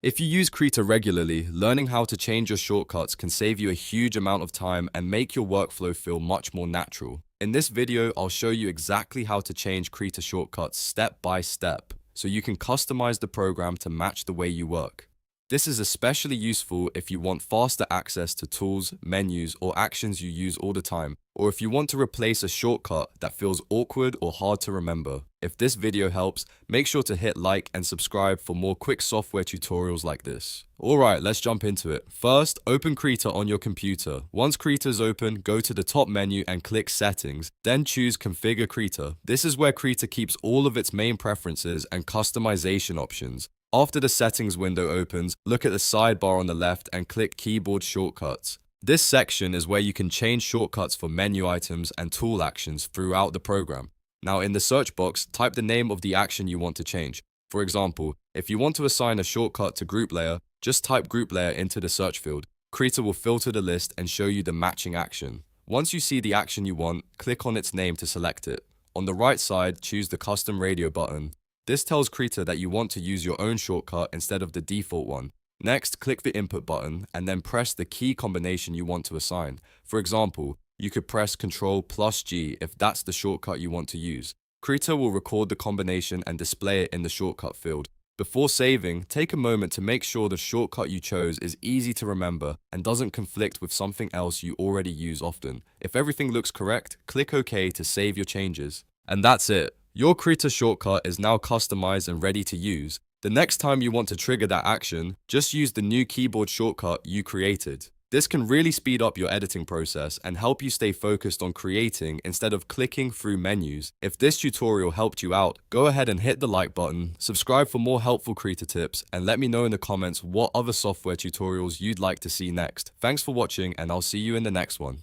If you use Krita regularly, learning how to change your shortcuts can save you a huge amount of time and make your workflow feel much more natural. In this video, I'll show you exactly how to change Krita shortcuts step by step, so you can customize the program to match the way you work. This is especially useful if you want faster access to tools, menus, or actions you use all the time, or if you want to replace a shortcut that feels awkward or hard to remember. If this video helps, make sure to hit like and subscribe for more quick software tutorials like this. Alright, let's jump into it. First, open Krita on your computer. Once Krita is open, go to the top menu and click Settings, then choose Configure Krita. This is where Krita keeps all of its main preferences and customization options. After the settings window opens, look at the sidebar on the left and click Keyboard Shortcuts. This section is where you can change shortcuts for menu items and tool actions throughout the program. Now in the search box, type the name of the action you want to change. For example, if you want to assign a shortcut to Group Layer, just type Group Layer into the search field. Krita will filter the list and show you the matching action. Once you see the action you want, click on its name to select it. On the right side, choose the Custom Radio button. This tells Krita that you want to use your own shortcut instead of the default one. Next, click the Input button and then press the key combination you want to assign. For example, you could press Ctrl+G if that's the shortcut you want to use. Krita will record the combination and display it in the shortcut field. Before saving, take a moment to make sure the shortcut you chose is easy to remember and doesn't conflict with something else you already use often. If everything looks correct, click OK to save your changes. And that's it. Your Krita shortcut is now customized and ready to use. The next time you want to trigger that action, just use the new keyboard shortcut you created. This can really speed up your editing process and help you stay focused on creating instead of clicking through menus. If this tutorial helped you out, go ahead and hit the like button, subscribe for more helpful Krita tips, and let me know in the comments what other software tutorials you'd like to see next. Thanks for watching, and I'll see you in the next one.